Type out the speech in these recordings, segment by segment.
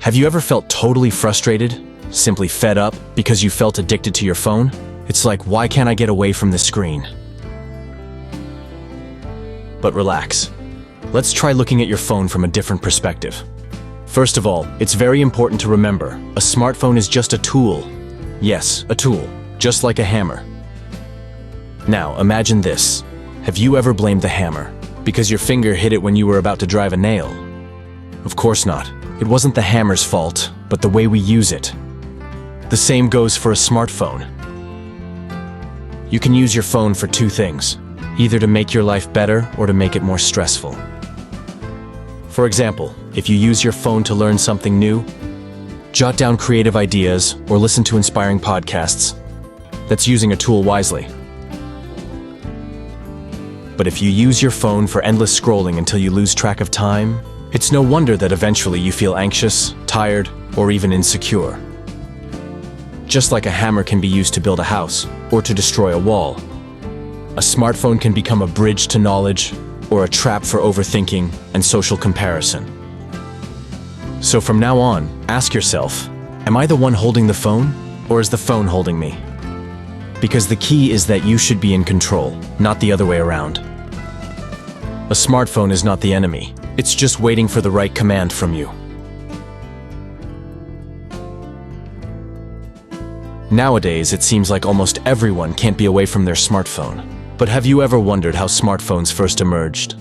Have you ever felt totally frustrated, simply fed up, because you felt addicted to your phone? It's like, why can't I get away from the screen? But relax. Let's try looking at your phone from a different perspective. First of all, it's very important to remember, a smartphone is just a tool. Yes, a tool, just like a hammer. Now, imagine this. Have you ever blamed the hammer because your finger hit it when you were about to drive a nail? Of course not. It wasn't the hammer's fault, but the way we use it. The same goes for a smartphone. You can use your phone for two things, either to make your life better or to make it more stressful. For example, if you use your phone to learn something new, jot down creative ideas, or listen to inspiring podcasts, that's using a tool wisely. But if you use your phone for endless scrolling until you lose track of time, it's no wonder that eventually you feel anxious, tired, or even insecure. Just like a hammer can be used to build a house or to destroy a wall, a smartphone can become a bridge to knowledge or a trap for overthinking and social comparison. So from now on, ask yourself, am I the one holding the phone, or is the phone holding me? Because the key is that you should be in control, not the other way around. A smartphone is not the enemy. It's just waiting for the right command from you. Nowadays, it seems like almost everyone can't be away from their smartphone. But have you ever wondered how smartphones first emerged?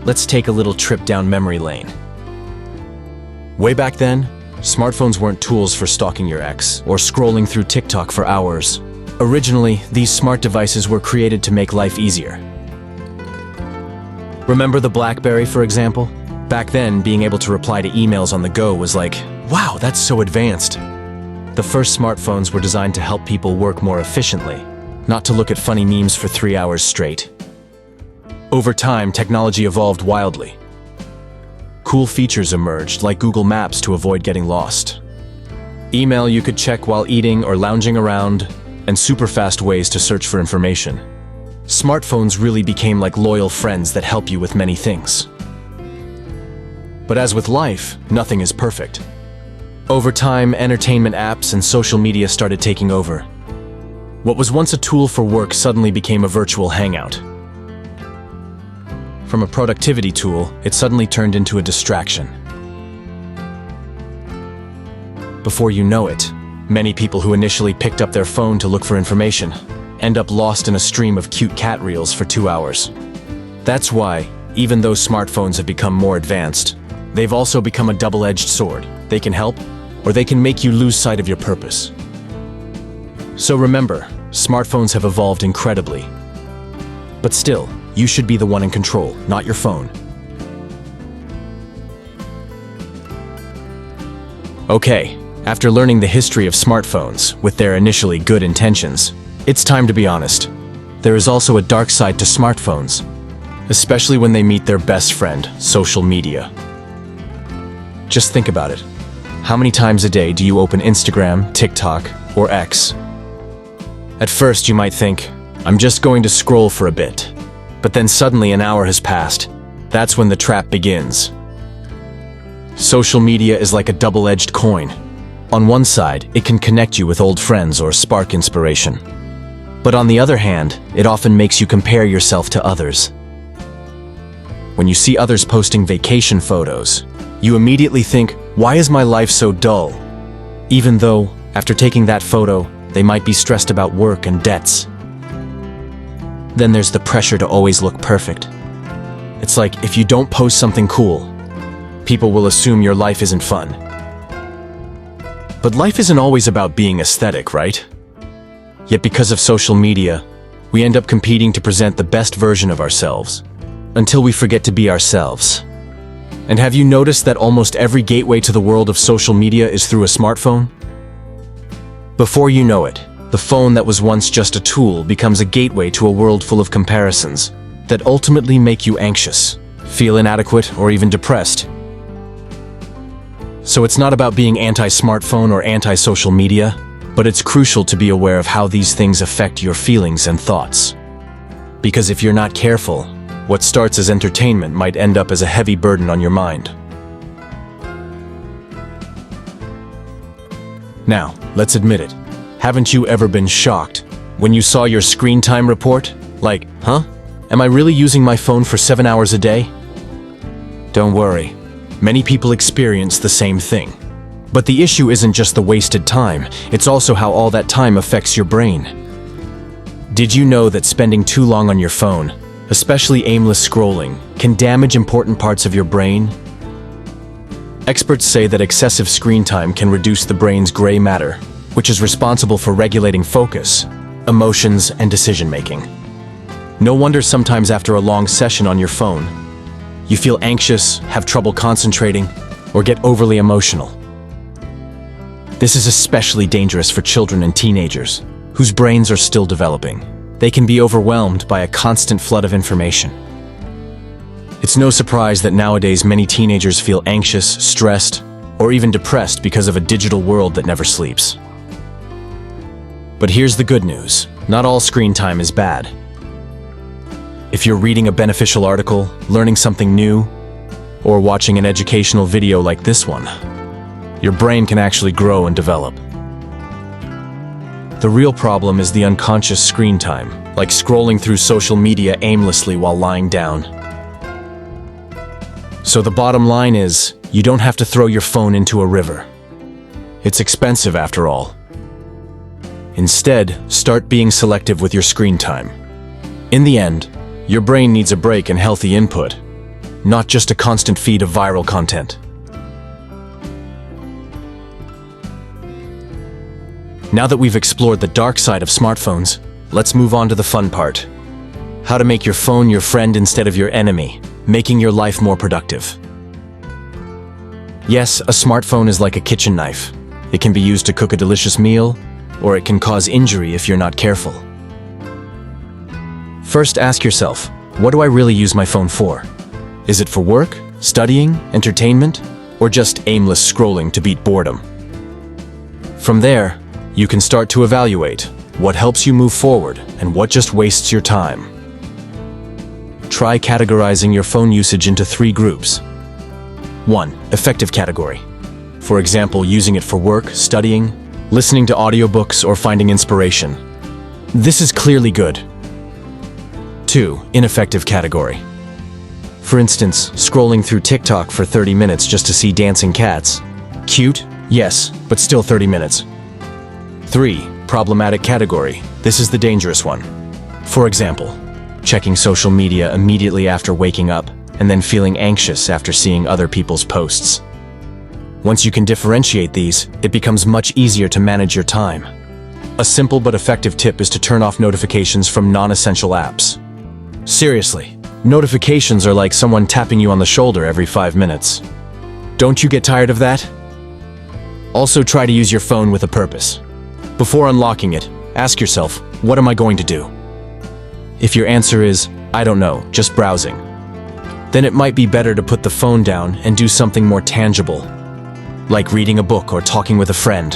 Let's take a little trip down memory lane. Way back then, smartphones weren't tools for stalking your ex or scrolling through TikTok for hours. Originally, these smart devices were created to make life easier. Remember the BlackBerry, for example? Back then, being able to reply to emails on the go was like, wow, that's so advanced. The first smartphones were designed to help people work more efficiently, not to look at funny memes for 3 hours straight. Over time, technology evolved wildly. Cool features emerged, like Google Maps to avoid getting lost. Email you could check while eating or lounging around, and super fast ways to search for information. Smartphones really became like loyal friends that help you with many things. But as with life, nothing is perfect. Over time, entertainment apps and social media started taking over. What was once a tool for work suddenly became a virtual hangout. From a productivity tool, it suddenly turned into a distraction. Before you know it, many people who initially picked up their phone to look for information end up lost in a stream of cute cat reels for 2 hours. That's why, even though smartphones have become more advanced, they've also become a double-edged sword. They can help, or they can make you lose sight of your purpose. So remember, smartphones have evolved incredibly. But still, you should be the one in control, not your phone. Okay, after learning the history of smartphones with their initially good intentions, it's time to be honest. There is also a dark side to smartphones, especially when they meet their best friend, social media. Just think about it. How many times a day do you open Instagram, TikTok, or X? At first you might think, I'm just going to scroll for a bit. But then suddenly an hour has passed. That's when the trap begins. Social media is like a double-edged coin. On one side, it can connect you with old friends or spark inspiration. But on the other hand, it often makes you compare yourself to others. When you see others posting vacation photos, you immediately think, why is my life so dull? Even though, after taking that photo, they might be stressed about work and debts. Then there's the pressure to always look perfect. It's like, if you don't post something cool, people will assume your life isn't fun. But life isn't always about being aesthetic, right? Yet because of social media, we end up competing to present the best version of ourselves, until we forget to be ourselves. And have you noticed that almost every gateway to the world of social media is through a smartphone? Before you know it, the phone that was once just a tool becomes a gateway to a world full of comparisons that ultimately make you anxious, feel inadequate, or even depressed. So it's not about being anti-smartphone or anti-social media, but it's crucial to be aware of how these things affect your feelings and thoughts. Because if you're not careful, what starts as entertainment might end up as a heavy burden on your mind. Now, let's admit it. Haven't you ever been shocked when you saw your screen time report? Like, huh? Am I really using my phone for 7 hours a day? Don't worry. Many people experience the same thing. But the issue isn't just the wasted time, it's also how all that time affects your brain. Did you know that spending too long on your phone, especially aimless scrolling, can damage important parts of your brain? Experts say that excessive screen time can reduce the brain's gray matter, which is responsible for regulating focus, emotions, and decision-making. No wonder sometimes after a long session on your phone, you feel anxious, have trouble concentrating, or get overly emotional. This is especially dangerous for children and teenagers, whose brains are still developing. They can be overwhelmed by a constant flood of information. It's no surprise that nowadays many teenagers feel anxious, stressed, or even depressed because of a digital world that never sleeps. But here's the good news. Not all screen time is bad. If you're reading a beneficial article, learning something new, or watching an educational video like this one, your brain can actually grow and develop. The real problem is the unconscious screen time, like scrolling through social media aimlessly while lying down. So the bottom line is, you don't have to throw your phone into a river. It's expensive after all. Instead, start being selective with your screen time. In the end, your brain needs a break and healthy input, not just a constant feed of viral content. Now that we've explored the dark side of smartphones, let's move on to the fun part. How to make your phone your friend instead of your enemy, making your life more productive. Yes, a smartphone is like a kitchen knife. It can be used to cook a delicious meal, or it can cause injury if you're not careful. First, ask yourself, what do I really use my phone for? Is it for work, studying, entertainment, or just aimless scrolling to beat boredom? From there, you can start to evaluate what helps you move forward and what just wastes your time. Try categorizing your phone usage into 3 groups. 1. Effective category. For example, using it for work, studying, listening to audiobooks, or finding inspiration. This is clearly good. 2. Ineffective category. For instance, scrolling through TikTok for 30 minutes just to see dancing cats. Cute? Yes, but still 30 minutes. 3. Problematic category. This is the dangerous one. For example, checking social media immediately after waking up, and then feeling anxious after seeing other people's posts. Once you can differentiate these, it becomes much easier to manage your time. A simple but effective tip is to turn off notifications from non-essential apps. Seriously, notifications are like someone tapping you on the shoulder every 5 minutes. Don't you get tired of that? Also, try to use your phone with a purpose. Before unlocking it, ask yourself, what am I going to do? If your answer is, I don't know, just browsing, then it might be better to put the phone down and do something more tangible, like reading a book or talking with a friend.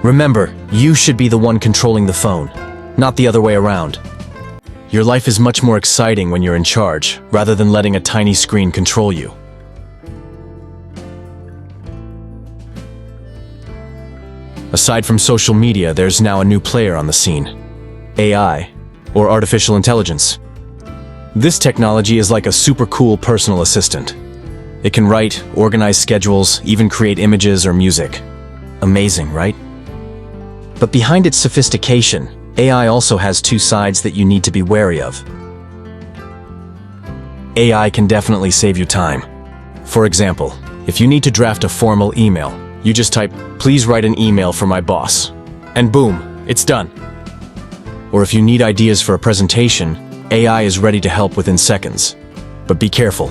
Remember, you should be the one controlling the phone, not the other way around. Your life is much more exciting when you're in charge, rather than letting a tiny screen control you. Aside from social media, there's now a new player on the scene: AI, or artificial intelligence. This technology is like a super cool personal assistant. It can write, organize schedules, even create images or music. Amazing, right? But behind its sophistication, AI also has 2 sides that you need to be wary of. AI can definitely save you time. For example, if you need to draft a formal email, you just type, "Please write an email for my boss," and boom, it's done. Or if you need ideas for a presentation, AI is ready to help within seconds. But be careful.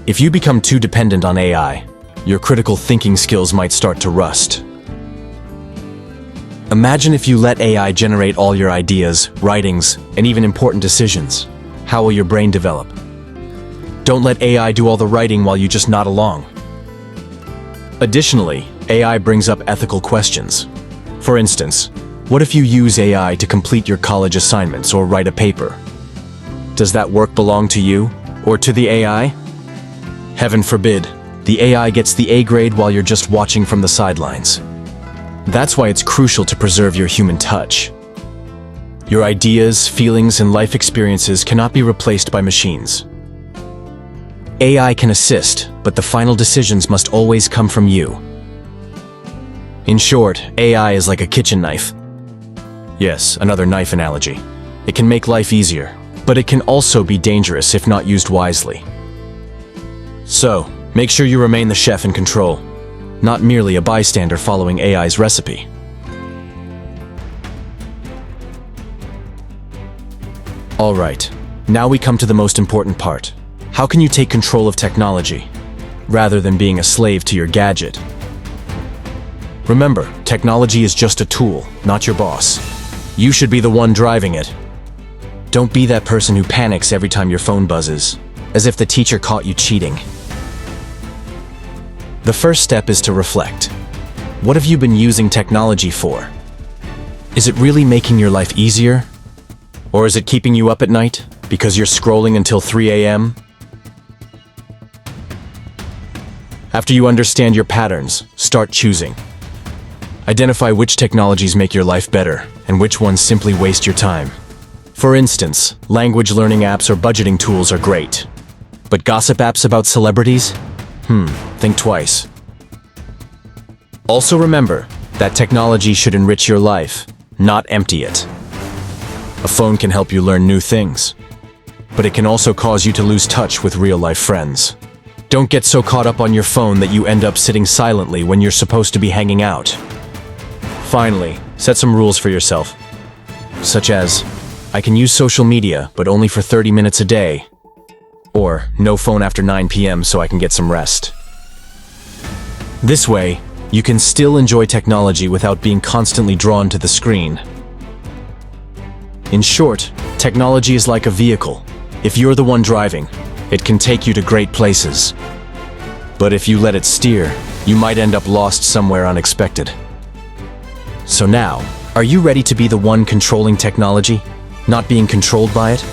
If you become too dependent on AI, your critical thinking skills might start to rust. Imagine if you let AI generate all your ideas, writings, and even important decisions. How will your brain develop? Don't let AI do all the writing while you just nod along. Additionally, AI brings up ethical questions. For instance, what if you use AI to complete your college assignments or write a paper? Does that work belong to you or to the AI? Heaven forbid, the AI gets the A grade while you're just watching from the sidelines. That's why it's crucial to preserve your human touch. Your ideas, feelings, and life experiences cannot be replaced by machines. AI can assist, but the final decisions must always come from you. In short, AI is like a kitchen knife. Yes, another knife analogy. It can make life easier, but it can also be dangerous if not used wisely. So, make sure you remain the chef in control, not merely a bystander following AI's recipe. All right, now we come to the most important part. How can you take control of technology, rather than being a slave to your gadget? Remember, technology is just a tool, not your boss. You should be the one driving it. Don't be that person who panics every time your phone buzzes, as if the teacher caught you cheating. The first step is to reflect. What have you been using technology for? Is it really making your life easier? Or is it keeping you up at night because you're scrolling until 3 a.m.? After you understand your patterns, start choosing. Identify which technologies make your life better and which ones simply waste your time. For instance, language learning apps or budgeting tools are great. But gossip apps about celebrities? Think twice. Also remember that technology should enrich your life, not empty it. A phone can help you learn new things, but it can also cause you to lose touch with real-life friends. Don't get so caught up on your phone that you end up sitting silently when you're supposed to be hanging out. Finally, set some rules for yourself, such as, I can use social media, but only for 30 minutes a day, or no phone after 9 p.m. so I can get some rest. This way, you can still enjoy technology without being constantly drawn to the screen. In short, technology is like a vehicle. If you're the one driving, it can take you to great places. But if you let it steer, you might end up lost somewhere unexpected. So now, are you ready to be the one controlling technology, not being controlled by it?